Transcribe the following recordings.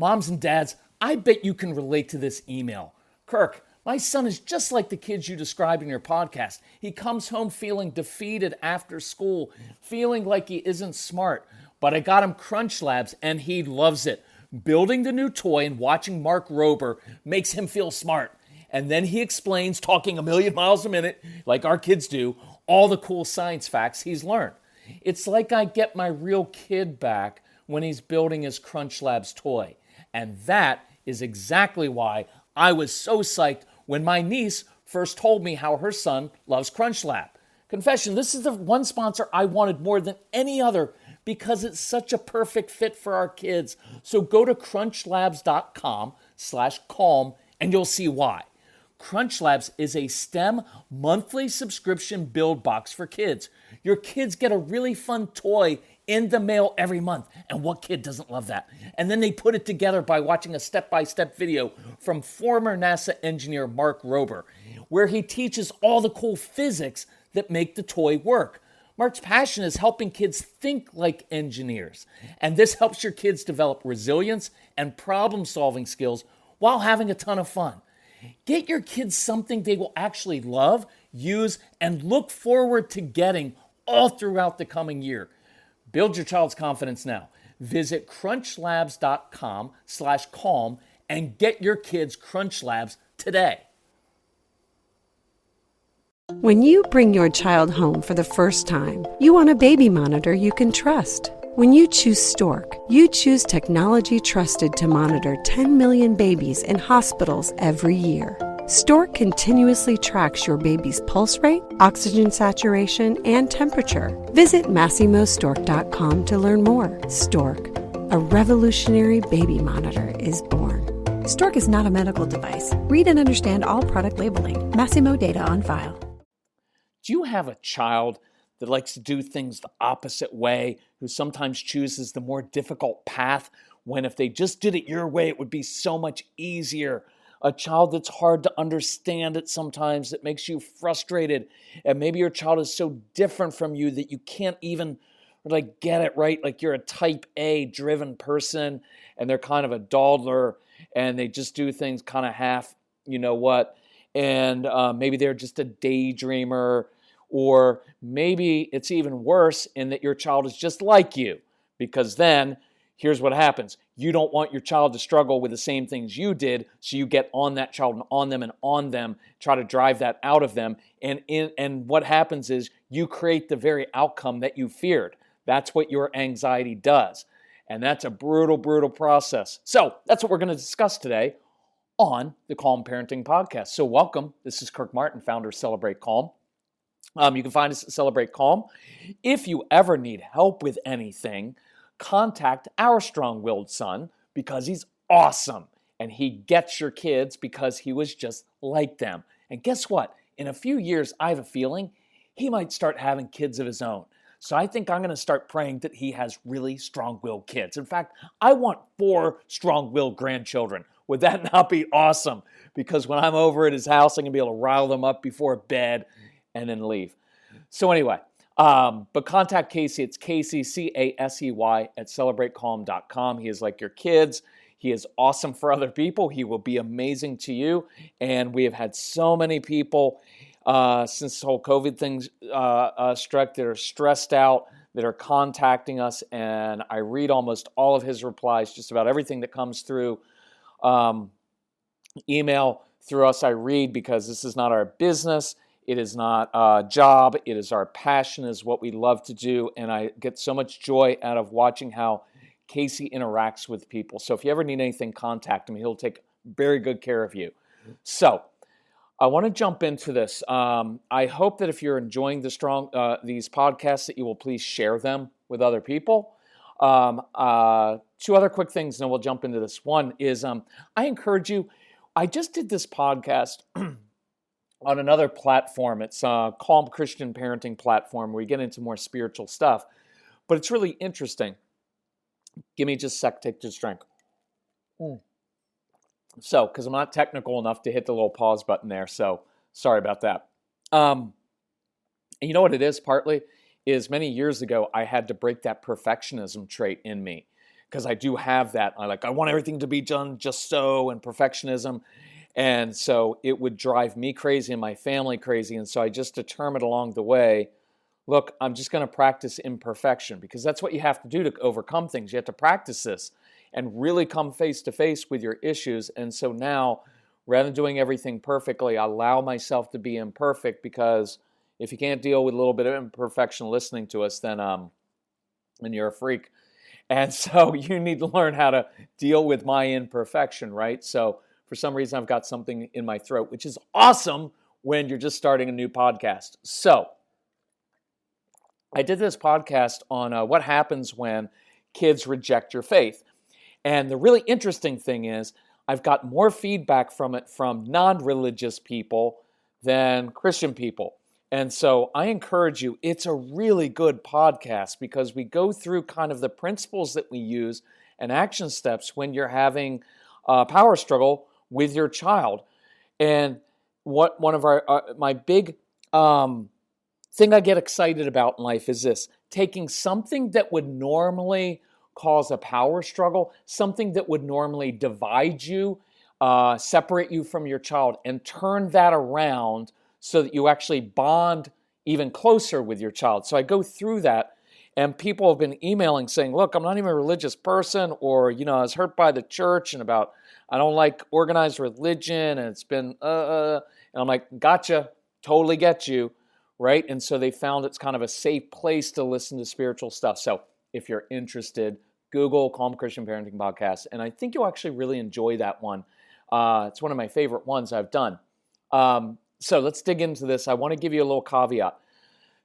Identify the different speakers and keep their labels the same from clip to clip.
Speaker 1: Moms and dads, I bet you can relate to this email. Kirk, my son is just like the kids you described in your podcast. He comes home feeling defeated after school, feeling like he isn't smart. But I got him Crunch Labs and he loves it. Building the new toy and watching Mark Rober makes him feel smart. And then he explains, talking a million miles a minute, like our kids do, all the cool science facts he's learned. It's like I get my real kid back when he's building his Crunch Labs toy. And that is exactly why I was so psyched when my niece first told me how her son loves Crunch Lab. Confession, this is the one sponsor I wanted more than any other because it's such a perfect fit for our kids. So go to crunchlabs.com/calm and you'll see why. Crunch Labs is a STEM monthly subscription build box for kids. Your kids get a really fun toy in the mail every month. And what kid doesn't love that? And then they put it together by watching a step-by-step video from former NASA engineer Mark Rober, where he teaches all the cool physics that make the toy work. Mark's passion is helping kids think like engineers. And this helps your kids develop resilience and problem-solving skills while having a ton of fun. Get your kids something they will actually love, use, and look forward to getting all throughout the coming year. Build your child's confidence now. Visit crunchlabs.com/calm and get your kids Crunch Labs today.
Speaker 2: When you bring your child home for the first time, you want a baby monitor you can trust. When you choose Stork, you choose technology trusted to monitor 10 million babies in hospitals every year. Stork continuously tracks your baby's pulse rate, oxygen saturation, and temperature. Visit MassimoStork.com to learn more. Stork, a revolutionary baby monitor, is born. Stork is not a medical device. Read and understand all product labeling. Massimo data on file.
Speaker 1: Do you have a child that likes to do things the opposite way, who sometimes chooses the more difficult path, when if they just did it your way, it would be so much easier? A child that's hard to understand at sometimes, that makes you frustrated. And maybe your child is so different from you that you can't even get it right. Like you're a type A driven person and they're kind of a dawdler and they just do things kind of half, you know what. And maybe they're just a daydreamer, or maybe it's even worse in that your child is just like you, because then here's what happens. You don't want your child to struggle with the same things you did, so you get on that child and on them, try to drive that out of them. And what happens is you create the very outcome that you feared. That's what your anxiety does. And that's a brutal, brutal process. So that's what we're going to discuss today on the Calm Parenting Podcast. So welcome. This is Kirk Martin, founder of Celebrate Calm. You can find us at Celebrate Calm. If you ever need help with anything, contact our strong-willed son, because he's awesome and he gets your kids because he was just like them. And guess what? In a few years, I have a feeling he might start having kids of his own. So I think I'm going to start praying that he has really strong-willed kids. In fact, I want 4 strong-willed grandchildren. Would that not be awesome? Because when I'm over at his house, I'm going to be able to rile them up before bed and then leave. So anyway, but contact Casey. It's Casey, Casey, at celebratecalm.com. He is like your kids. He is awesome for other people. He will be amazing to you. And we have had so many people since this whole COVID thing struck that are stressed out, that are contacting us. And I read almost all of his replies, just about everything that comes through email through us. I read, because this is not our business. It is not a job. It is our passion, is what we love to do. And I get so much joy out of watching how Casey interacts with people. So if you ever need anything, contact him. He'll take very good care of you. So I want to jump into this. I hope that if you're enjoying these podcasts, that you will please share them with other people. 2 other quick things, and then we'll jump into this. One is I encourage you. I just did this podcast on another platform. It's a Calm Christian Parenting platform, where we get into more spiritual stuff. But it's really interesting. Give me just a sec, take this drink. So, because I'm not technical enough to hit the little pause button there, so sorry about that. And you know what it is, partly, is many years ago, I had to break that perfectionism trait in me. because I do have that. I want everything to be done just so, and perfectionism. And so it would drive me crazy and my family crazy. And so I just determined along the way, look, I'm just going to practice imperfection, because that's what you have to do to overcome things. You have to practice this and really come face to face with your issues. And so now, rather than doing everything perfectly, I allow myself to be imperfect, because if you can't deal with a little bit of imperfection listening to us, then you're a freak. And so you need to learn how to deal with my imperfection, right? So for some reason, I've got something in my throat, which is awesome when you're just starting a new podcast. So I did this podcast on what happens when kids reject your faith. And the really interesting thing is I've got more feedback from it from non-religious people than Christian people. And so I encourage you, it's a really good podcast, because we go through kind of the principles that we use and action steps when you're having a power struggle with your child. And what one of my big thing I get excited about in life is this: taking something that would normally cause a power struggle, something that would normally divide you, separate you from your child, and turn that around so that you actually bond even closer with your child. So I go through that, and people have been emailing saying, look, I'm not even a religious person, or, I was hurt by the church, and I don't like organized religion, and it's been, and I'm like, gotcha, totally get you, right? And so they found it's kind of a safe place to listen to spiritual stuff. So if you're interested, Google Calm Christian Parenting Podcast, and I think you'll actually really enjoy that one. It's one of my favorite ones I've done. So let's dig into this. I want to give you a little caveat.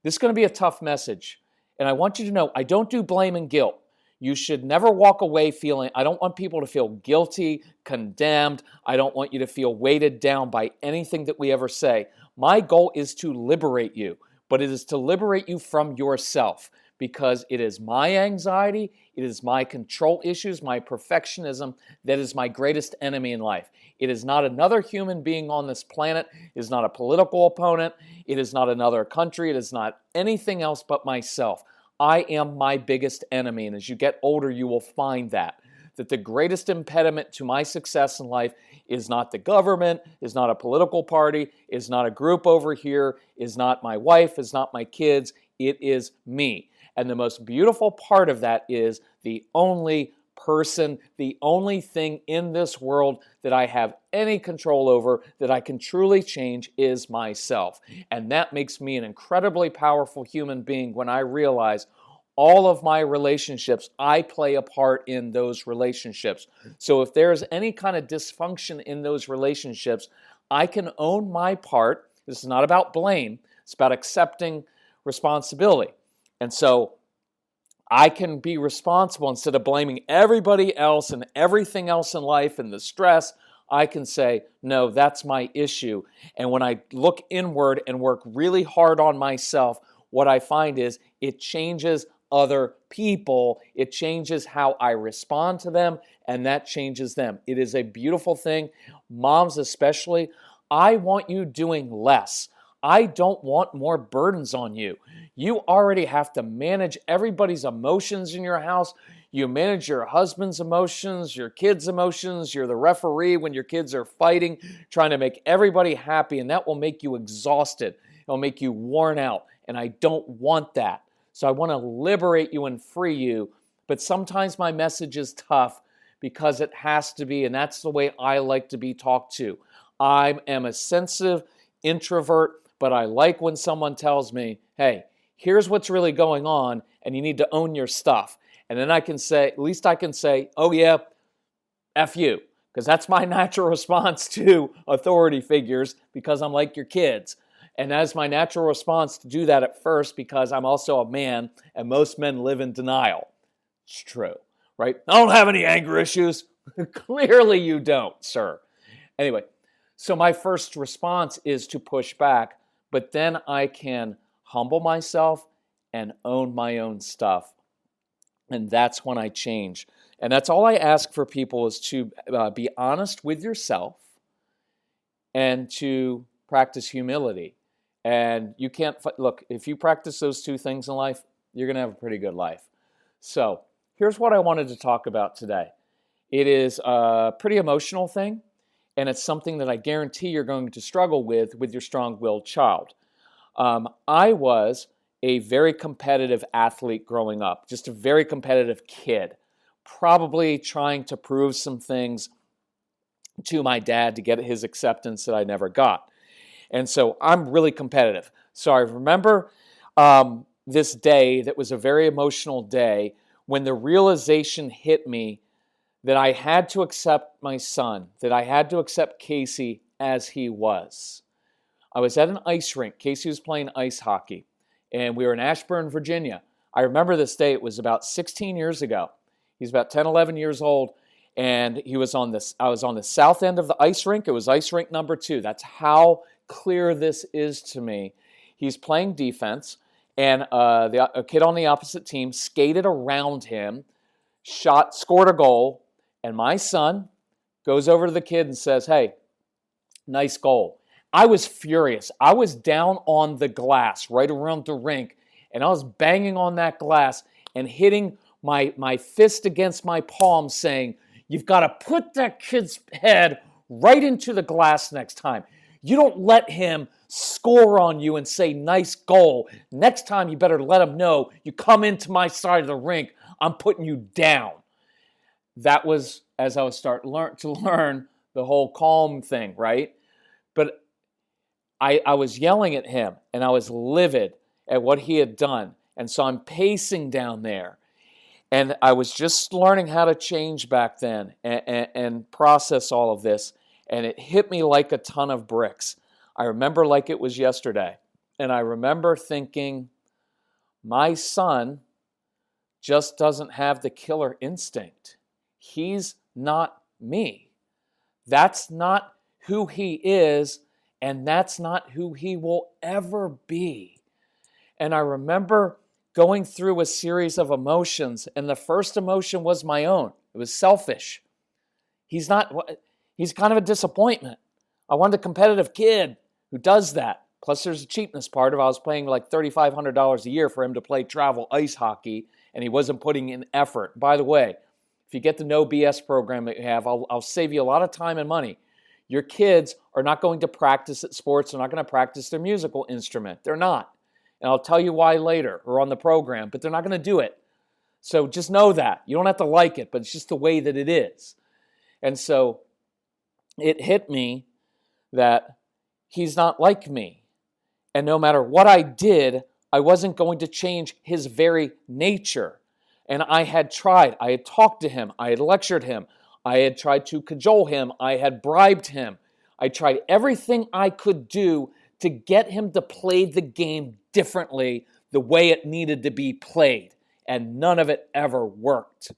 Speaker 1: This is going to be a tough message, and I want you to know I don't do blame and guilt. You should never walk away feeling, I don't want people to feel guilty, condemned. I don't want you to feel weighted down by anything that we ever say. My goal is to liberate you, but it is to liberate you from yourself, because it is my anxiety, it is my control issues, my perfectionism that is my greatest enemy in life. It is not another human being on this planet. It is not a political opponent. It is not another country. It is not anything else but myself. I am my biggest enemy, and as you get older, you will find that the greatest impediment to my success in life is not the government, is not a political party, is not a group over here, is not my wife, is not my kids. It is me. And the most beautiful part of that is the only person, the only thing in this world that I have any control over, that I can truly change, is myself. And that makes me an incredibly powerful human being when I realize all of my relationships, I play a part in those relationships. So if there's any kind of dysfunction in those relationships, I can own my part. This is not about blame. It's about accepting responsibility. And so I can be responsible instead of blaming everybody else and everything else in life and the stress. I can say, no, that's my issue. And when I look inward and work really hard on myself, what I find is it changes other people. It changes how I respond to them, and that changes them. It is a beautiful thing. Moms especially, I want you doing less. I don't want more burdens on you. You already have to manage everybody's emotions in your house. You manage your husband's emotions, your kids' emotions. You're the referee when your kids are fighting, trying to make everybody happy, and that will make you exhausted. It'll make you worn out, and I don't want that. So I want to liberate you and free you, but sometimes my message is tough because it has to be, and that's the way I like to be talked to. I am a sensitive introvert, but I like when someone tells me, hey, here's what's really going on, and you need to own your stuff. And then I can say, at least I can say, oh yeah, F you, because that's my natural response to authority figures, because I'm like your kids. And that's my natural response to do that at first, because I'm also a man, and most men live in denial. It's true, right? I don't have any anger issues. Clearly you don't, sir. Anyway, so my first response is to push back, but then I can humble myself and own my own stuff. And that's when I change. And that's all I ask for people, is to be honest with yourself and to practice humility. And you can't, look, if you practice those two things in life, you're going to have a pretty good life. So here's what I wanted to talk about today. It is a pretty emotional thing, and it's something that I guarantee you're going to struggle with your strong-willed child. I was a very competitive athlete growing up, just a very competitive kid, probably trying to prove some things to my dad to get his acceptance that I never got. And so I'm really competitive. So I remember this day that was a very emotional day when the realization hit me that I had to accept my son, that I had to accept Casey as he was. I was at an ice rink. Casey was playing ice hockey, and we were in Ashburn, Virginia. I remember this day. It was about 16 years ago. He's about 10, 11 years old, and I was on the south end of the ice rink. It was ice rink number 2. That's how clear this is to me. He's playing defense, and a kid on the opposite team skated around him, scored a goal, and my son goes over to the kid and says, "Hey, nice goal." I was furious. I was down on the glass right around the rink, and I was banging on that glass and hitting my fist against my palm saying, "You've got to put that kid's head right into the glass next time. You don't let him score on you and say, 'Nice goal.' Next time, you better let him know you come into my side of the rink, I'm putting you down." That was as I was starting to learn the whole calm thing, right? But I was yelling at him, and I was livid at what he had done. And so I'm pacing down there. And I was just learning how to change back then and process all of this. And it hit me like a ton of bricks. I remember like it was yesterday. And I remember thinking, my son just doesn't have the killer instinct. He's not me. That's not who he is, and that's not who he will ever be. And I remember going through a series of emotions, and the first emotion was my own. It was selfish. He's kind of a disappointment. I wanted a competitive kid who does that. Plus, there's a cheapness part of it. I was paying like $3,500 a year for him to play travel ice hockey, and he wasn't putting in effort. By the way, if you get the No BS program that you have, I'll save you a lot of time and money. Your kids are not going to practice at sports. They're not going to practice their musical instrument. They're not. And I'll tell you why later or on the program, but they're not going to do it. So just know that. You don't have to like it, but it's just the way that it is. And so it hit me that he's not like me. And no matter what I did, I wasn't going to change his very nature. And I had tried. I had talked to him. I had lectured him. I had tried to cajole him. I had bribed him. I tried everything I could do to get him to play the game differently, the way it needed to be played. And none of it ever worked.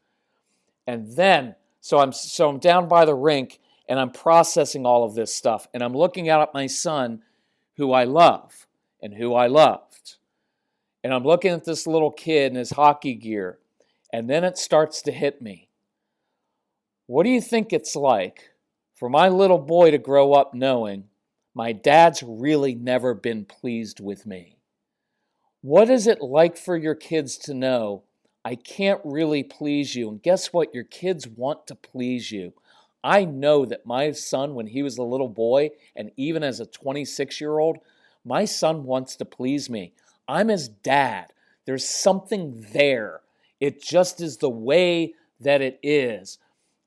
Speaker 1: And then, so I'm down by the rink, and I'm processing all of this stuff. And I'm looking out at my son, who I love and who I loved. And I'm looking at this little kid in his hockey gear. And then it starts to hit me. What do you think it's like for my little boy to grow up knowing my dad's really never been pleased with me? What is it like for your kids to know I can't really please you? And guess what? Your kids want to please you. I know that my son, when he was a little boy, and even as a 26-year-old, my son wants to please me. I'm his dad. There's something there. It just is the way that it is.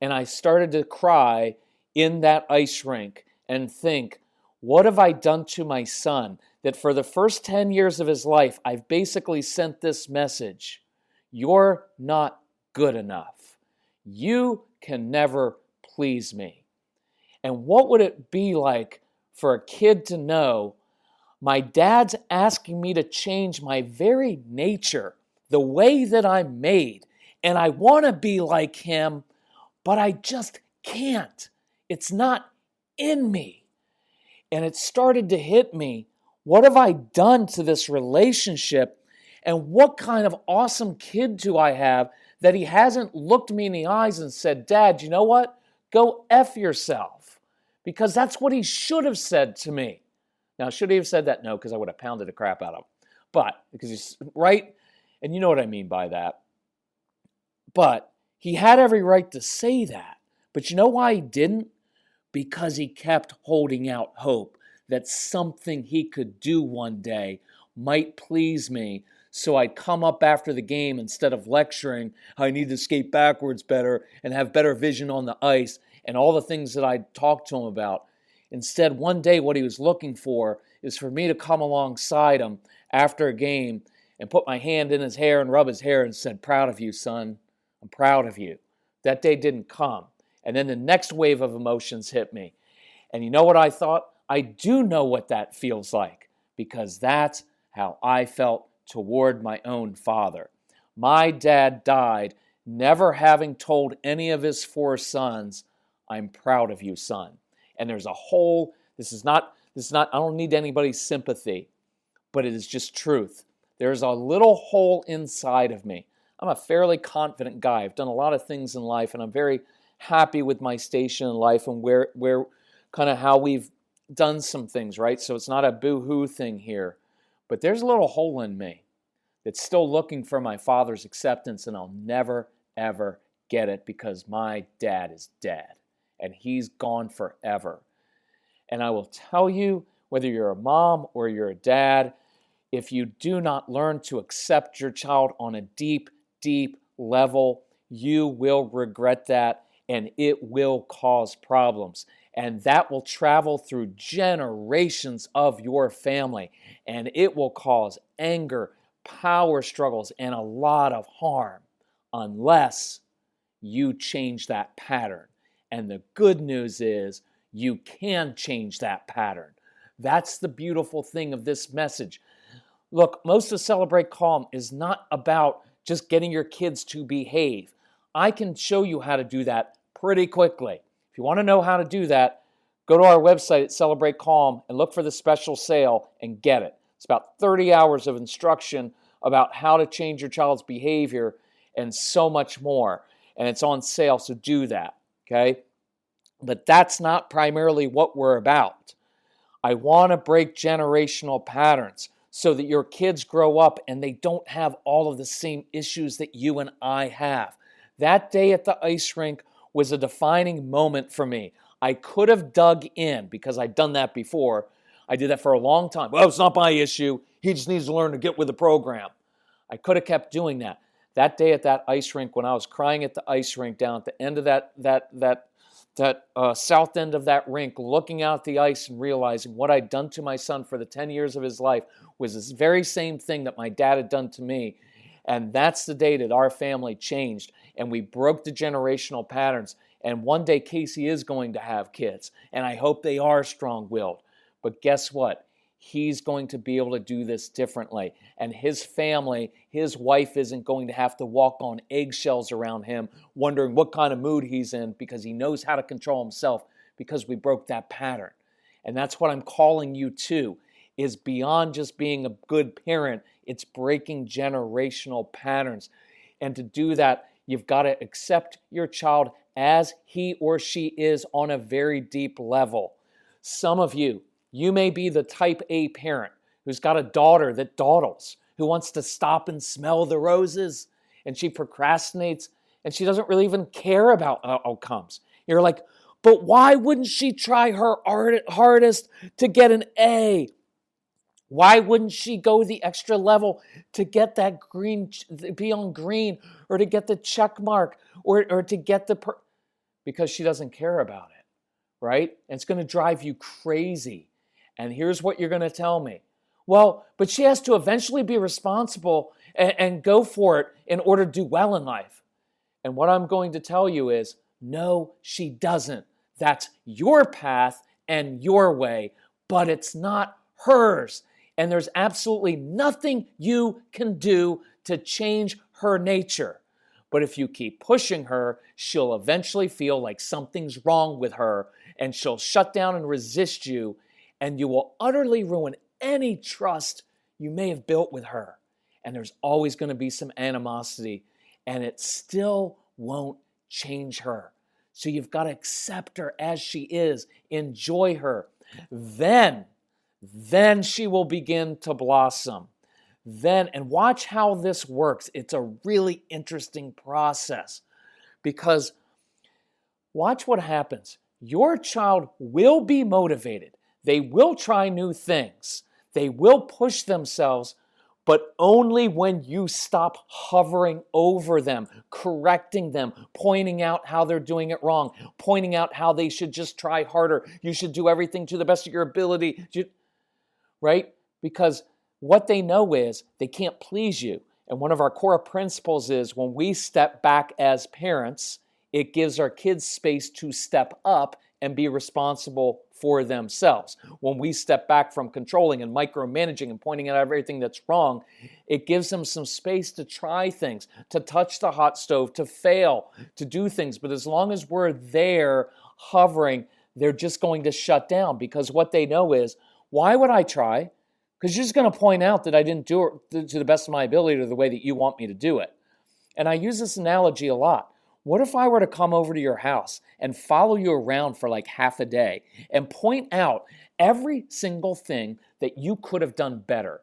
Speaker 1: And I started to cry in that ice rink and think, what have I done to my son that for the first 10 years of his life, I've basically sent this message: you're not good enough. You can never please me. And what would it be like for a kid to know my dad's asking me to change my very nature, the way that I'm made, and I want to be like him, but I just can't. It's not in me. And it started to hit me. What have I done to this relationship? And what kind of awesome kid do I have that he hasn't looked me in the eyes and said, "Dad, you know what? Go F yourself." Because that's what he should have said to me. Now, should he have said that? No, because I would have pounded the crap out of him. But, because he's right, and you know what I mean by that. But he had every right to say that. But you know why he didn't? Because he kept holding out hope that something he could do one day might please me. So I'd come up after the game instead of lecturing how I need to skate backwards better and have better vision on the ice and all the things that I'd talked to him about. Instead, one day what he was looking for is for me to come alongside him after a game and put my hand in his hair and rub his hair and said, "Proud of you, son. I'm proud of you." That day didn't come. And then the next wave of emotions hit me. And you know what I thought? I do know what that feels like, because that's how I felt toward my own father. My dad died never having told any of his 4 sons, "I'm proud of you, son." And there's a whole, this is not, I don't need anybody's sympathy, but it is just truth. There's a little hole inside of me. I'm a fairly confident guy. I've done a lot of things in life, and I'm very happy with my station in life and where kind of how we've done some things, right? So it's not a boo-hoo thing here. But there's a little hole in me that's still looking for my father's acceptance, and I'll never, ever get it because my dad is dead, and he's gone forever. And I will tell you, whether you're a mom or you're a dad, if you do not learn to accept your child on a deep, deep level, you will regret that, and it will cause problems. And that will travel through generations of your family, and it will cause anger, power struggles, and a lot of harm unless you change that pattern. And the good news is you can change that pattern. That's the beautiful thing of this message. Look, most of Celebrate Calm is not about just getting your kids to behave. I can show you how to do that pretty quickly. If you want to know how to do that, go to our website at Celebrate Calm and look for the special sale and get it. It's about 30 hours of instruction about how to change your child's behavior and so much more. And it's on sale, so do that, okay? But that's not primarily what we're about. I want to break generational patterns so that your kids grow up and they don't have all of the same issues that you and I have. That day at the ice rink was a defining moment for me. I could have dug in because I'd done that before. I did that for a long time. Well, it's not my issue. He just needs to learn to get with the program. I could have kept doing that. That day at that ice rink, when I was crying at the ice rink down at the end of that south end of that rink, looking out the ice and realizing what I'd done to my son for the 10 years of his life was this very same thing that my dad had done to me. And that's the day that our family changed and we broke the generational patterns. And one day Casey is going to have kids, and I hope they are strong-willed. But guess what? He's going to be able to do this differently. And his family, his wife isn't going to have to walk on eggshells around him, wondering what kind of mood he's in, because he knows how to control himself because we broke that pattern. And that's what I'm calling you to, is beyond just being a good parent, it's breaking generational patterns. And to do that, you've got to accept your child as he or she is on a very deep level. Some of you may be the type A parent who's got a daughter that dawdles, who wants to stop and smell the roses, and she procrastinates, and she doesn't really even care about outcomes. You're like, but why wouldn't she try her hardest to get an A? Why wouldn't she go the extra level to get that green, be on green, or to get the check mark, or to get because she doesn't care about it, right? And it's going to drive you crazy. And here's what you're going to tell me. Well, but she has to eventually be responsible and go for it in order to do well in life. And what I'm going to tell you is, no, she doesn't. That's your path and your way, but it's not hers. And there's absolutely nothing you can do to change her nature. But if you keep pushing her, she'll eventually feel like something's wrong with her, and she'll shut down and resist you, and you will utterly ruin any trust you may have built with her. And there's always going to be some animosity, and it still won't change her. So you've got to accept her as she is, enjoy her. Then she will begin to blossom. then, and watch how this works. It's a really interesting process because watch what happens. Your child will be motivated. They will try new things. They will push themselves, but only when you stop hovering over them, correcting them, pointing out how they're doing it wrong, pointing out how they should just try harder. You should do everything to the best of your ability, right? Because what they know is they can't please you. And one of our core principles is when we step back as parents, it gives our kids space to step up and be responsible for themselves. When we step back from controlling and micromanaging and pointing out everything that's wrong, it gives them some space to try things, to touch the hot stove, to fail, to do things. But as long as we're there hovering, they're just going to shut down because what they know is, why would I try? Because you're just going to point out that I didn't do it to the best of my ability or the way that you want me to do it. And I use this analogy a lot. What if I were to come over to your house and follow you around for like half a day and point out every single thing that you could have done better?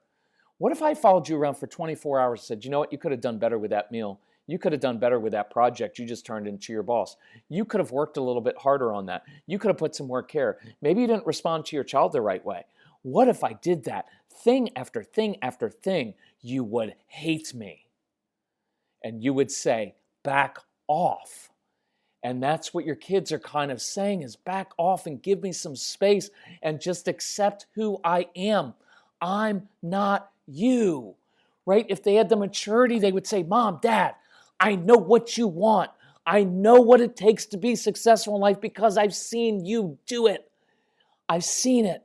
Speaker 1: What if I followed you around for 24 hours and said, you know what, you could have done better with that meal. You could have done better with that project you just turned into your boss. You could have worked a little bit harder on that. You could have put some more care. Maybe you didn't respond to your child the right way. What if I did that? Thing after thing after thing, you would hate me. And you would say, back off. And that's what your kids are kind of saying is back off and give me some space and just accept who I am. I'm not you, right? If they had the maturity, they would say, Mom, Dad, I know what you want. I know what it takes to be successful in life because I've seen you do it. I've seen it.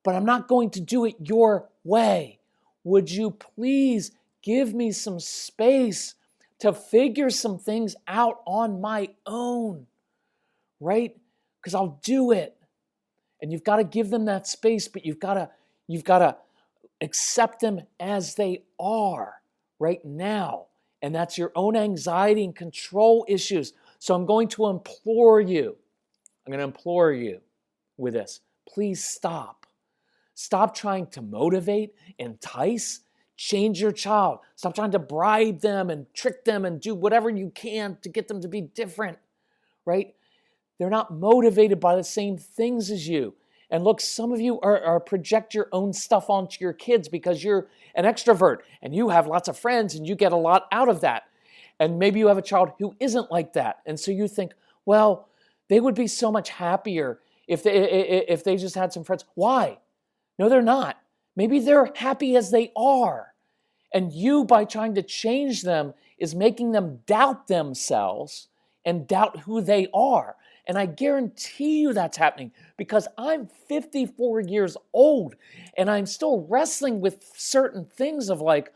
Speaker 1: But I'm not going to do it your way. Would you please give me some space to figure some things out on my own, right? Because I'll do it. And you've got to give them that space, but you've got to accept them as they are right now. And that's your own anxiety and control issues. So I'm going to implore you with this. Please stop. Stop trying to motivate, entice, change your child. Stop trying to bribe them and trick them and do whatever you can to get them to be different, right? They're not motivated by the same things as you. And look, some of you are project your own stuff onto your kids because you're an extrovert and you have lots of friends and you get a lot out of that. And maybe you have a child who isn't like that. And so you think, well, they would be so much happier if they just had some friends. Why? No, they're not. Maybe they're happy as they are. And you, by trying to change them, is making them doubt themselves and doubt who they are. And I guarantee you that's happening because I'm 54 years old and I'm still wrestling with certain things of like,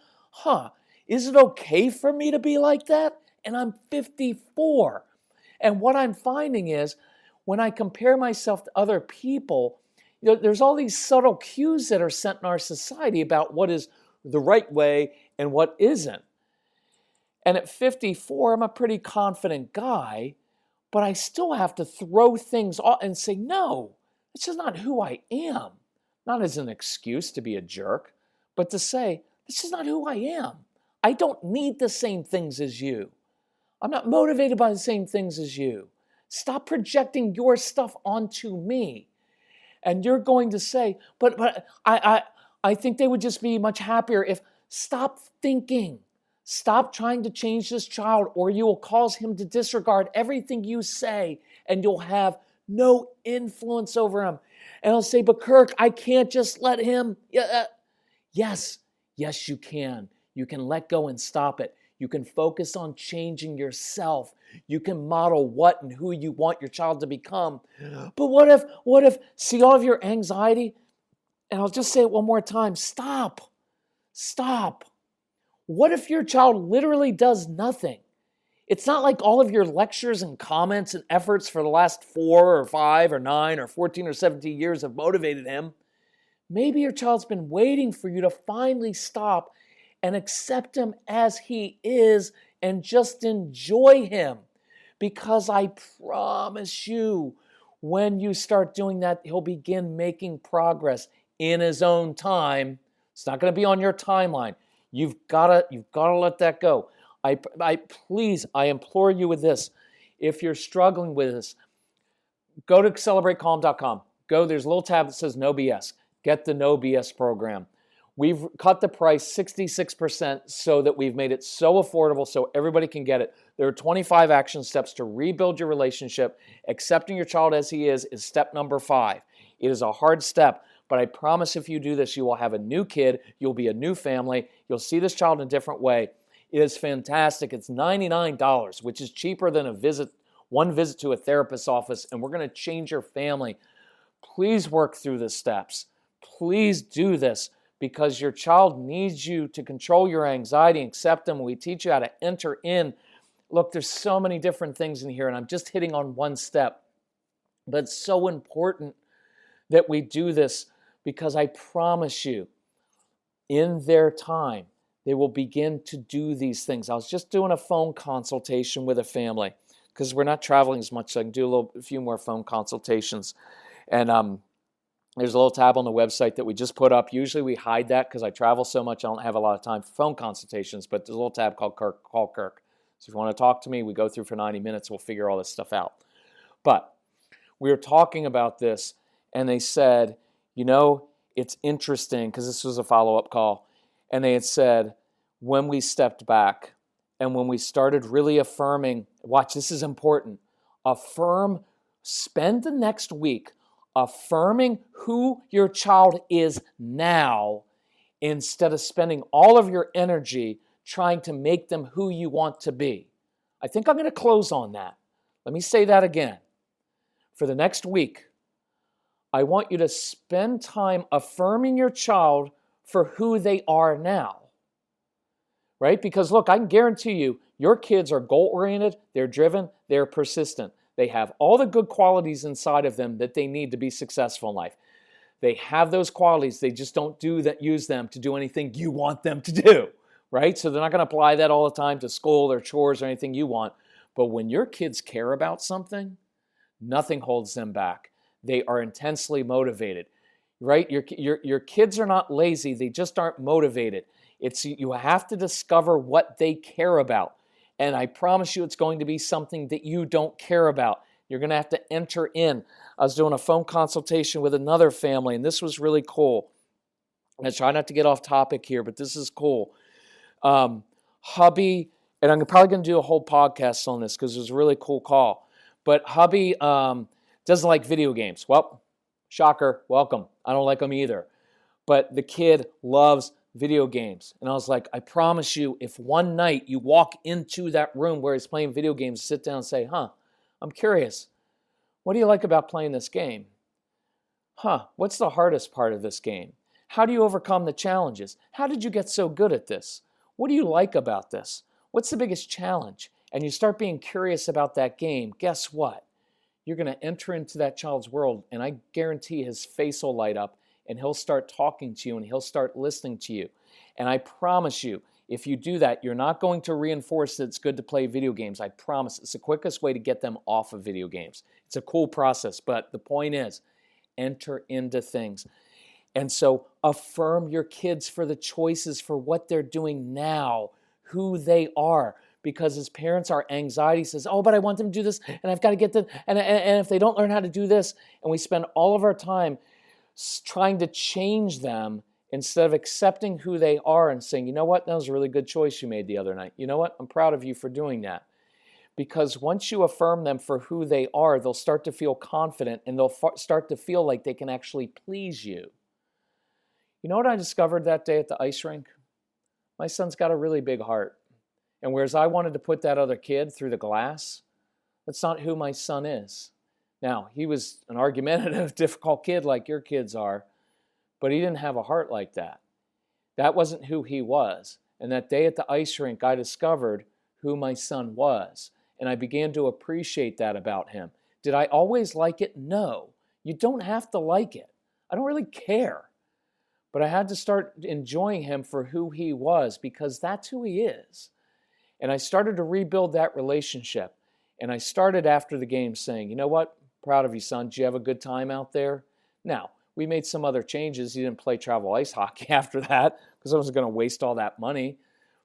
Speaker 1: is it okay for me to be like that? And I'm 54. And what I'm finding is when I compare myself to other people, there's all these subtle cues that are sent in our society about what is the right way and what isn't. And at 54, I'm a pretty confident guy, but I still have to throw things off and say, no, it's just not who I am. Not as an excuse to be a jerk, but to say, this is not who I am. I don't need the same things as you. I'm not motivated by the same things as you. Stop projecting your stuff onto me. And you're going to say, but I think they would just be much happier if, stop thinking. Stop trying to change this child or you will cause him to disregard everything you say and you'll have no influence over him. And he'll say, but Kirk, I can't just let him. Yes, you can. You can let go and stop it. You can focus on changing yourself. You can model what and who you want your child to become. But what if, see all of your anxiety? And I'll just say it one more time. Stop. What if your child literally does nothing? It's not like all of your lectures and comments and efforts for the last 4 or 5 or 9 or 14 or 17 years have motivated him. Maybe your child's been waiting for you to finally stop and accept him as he is and just enjoy him. Because I promise you, when you start doing that, he'll begin making progress in his own time. It's not going to be on your timeline. You've got to let that go. Please, I implore you with this. If you're struggling with this, go to celebratecalm.com. There's a little tab that says No BS. Get the No BS program. We've cut the price 66% so that we've made it so affordable so everybody can get it. There are 25 action steps to rebuild your relationship. Accepting your child as he is step number 5. It is a hard step, but I promise if you do this, you will have a new kid. You'll be a new family. You'll see this child in a different way. It is fantastic. It's $99, which is cheaper than one visit to a therapist's office, and we're going to change your family. Please work through the steps. Please do this because your child needs you to control your anxiety and accept them. We teach you how to enter in. Look, there's so many different things in here, and I'm just hitting on one step. But it's so important that we do this because I promise you, in their time, they will begin to do these things. I was just doing a phone consultation with a family because we're not traveling as much, so I can do a few more phone consultations. And there's a little tab on the website that we just put up. Usually we hide that because I travel so much, I don't have a lot of time for phone consultations, but there's a little tab called Call Kirk. So if you want to talk to me, we go through for 90 minutes, we'll figure all this stuff out. But we were talking about this, and they said, it's interesting, because this was a follow-up call, and they had said, when we stepped back and when we started really affirming, watch, this is important, spend the next week affirming who your child is now instead of spending all of your energy trying to make them who you want to be. I think I'm going to close on that. Let me say that again. For the next week, I want you to spend time affirming your child for who they are now. Right? Because look, I can guarantee you, your kids are goal-oriented, they're driven, they're persistent. They have all the good qualities inside of them that they need to be successful in life. They have those qualities, they just don't use them to do anything you want them to do. Right? So they're not going to apply that all the time to school or chores or anything you want. But when your kids care about something, nothing holds them back. They are intensely motivated, right? Your kids are not lazy. They just aren't motivated. You have to discover what they care about. And I promise you it's going to be something that you don't care about. You're going to have to enter in. I was doing a phone consultation with another family, and this was really cool. I try not to get off topic here, but this is cool. Hubby, and I'm probably going to do a whole podcast on this because it was a really cool call. But hubby doesn't like video games. Well, shocker, welcome. I don't like them either. But the kid loves video games. And I was like, I promise you, if one night you walk into that room where he's playing video games, sit down and say, I'm curious. What do you like about playing this game? What's the hardest part of this game? How do you overcome the challenges? How did you get so good at this? What do you like about this? What's the biggest challenge? And you start being curious about that game. Guess what? You're going to enter into that child's world, and I guarantee his face will light up, and he'll start talking to you, and he'll start listening to you. And I promise you, if you do that, you're not going to reinforce that it's good to play video games. I promise. It's the quickest way to get them off of video games. It's a cool process, but the point is, enter into things. And so affirm your kids for the choices for what they're doing now, who they are. Because as parents, our anxiety says, but I want them to do this, and I've got to get them, and if they don't learn how to do this, and we spend all of our time trying to change them instead of accepting who they are and saying, you know what, that was a really good choice you made the other night. You know what, I'm proud of you for doing that. Because once you affirm them for who they are, they'll start to feel confident, and they'll start to feel like they can actually please you. You know what I discovered that day at the ice rink? My son's got a really big heart. And whereas I wanted to put that other kid through the glass, that's not who my son is. Now, he was an argumentative, difficult kid like your kids are, but he didn't have a heart like that. That wasn't who he was. And that day at the ice rink, I discovered who my son was. And I began to appreciate that about him. Did I always like it? No. You don't have to like it. I don't really care. But I had to start enjoying him for who he was because that's who he is. And I started to rebuild that relationship. And I started after the game saying, you know what? Proud of you, son. Did you have a good time out there? Now, We made some other changes. He didn't play travel ice hockey after that because I wasn't going to waste all that money,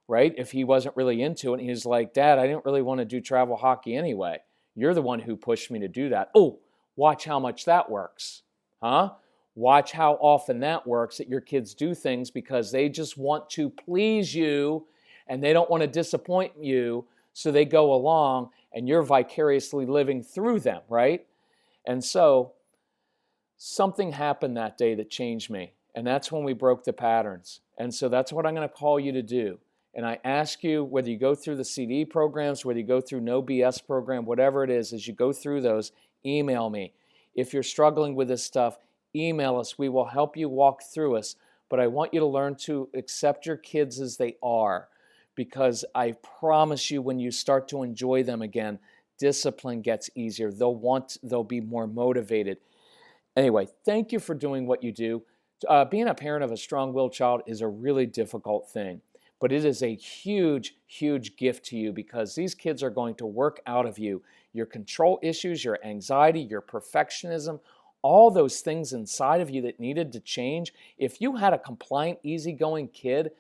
Speaker 1: right? If he wasn't really into it. And he was like, Dad, I didn't really want to do travel hockey anyway. You're the one who pushed me to do that. Oh, watch how much that works, huh? Watch how often that works, that your kids do things because they just want to please you and they don't want to disappoint you. So they go along and you're vicariously living through them, right? And so something happened that day that changed me. And that's when we broke the patterns. And so that's what I'm going to call you to do. And I ask you, whether you go through the CD programs, whether you go through No BS program, whatever it is, as you go through those, email me. If you're struggling with this stuff, email us. We will help you walk through us. But I want you to learn to accept your kids as they are, because I promise you, when you start to enjoy them again, discipline gets easier. They'll be more motivated. Anyway, thank you for doing what you do. Being a parent of a strong-willed child is a really difficult thing, but it is a huge, huge gift to you because these kids are going to work out of you your control issues, your anxiety, your perfectionism, all those things inside of you that needed to change. If you had a compliant, easygoing kid,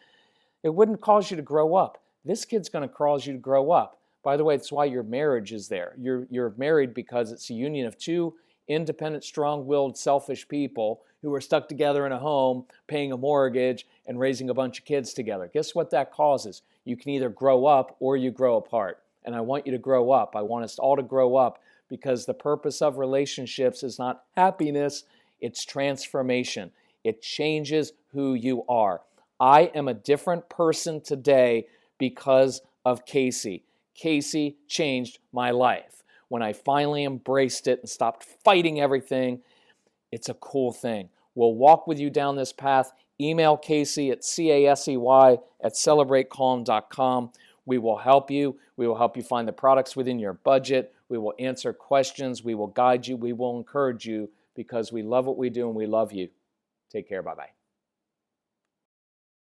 Speaker 1: it wouldn't cause you to grow up. This kid's going to cause you to grow up. By the way, that's why your marriage is there. You're married because it's a union of two independent, strong-willed, selfish people who are stuck together in a home, paying a mortgage, and raising a bunch of kids together. Guess what that causes? You can either grow up or you grow apart. And I want you to grow up. I want us all to grow up because the purpose of relationships is not happiness, it's transformation. It changes who you are. I am a different person today because of Casey. Casey changed my life. When I finally embraced it and stopped fighting everything, it's a cool thing. We'll walk with you down this path. Email Casey at casey@celebratecalm.com. We will help you. We will help you find the products within your budget. We will answer questions. We will guide you. We will encourage you because we love what we do and we love you. Take care. Bye-bye.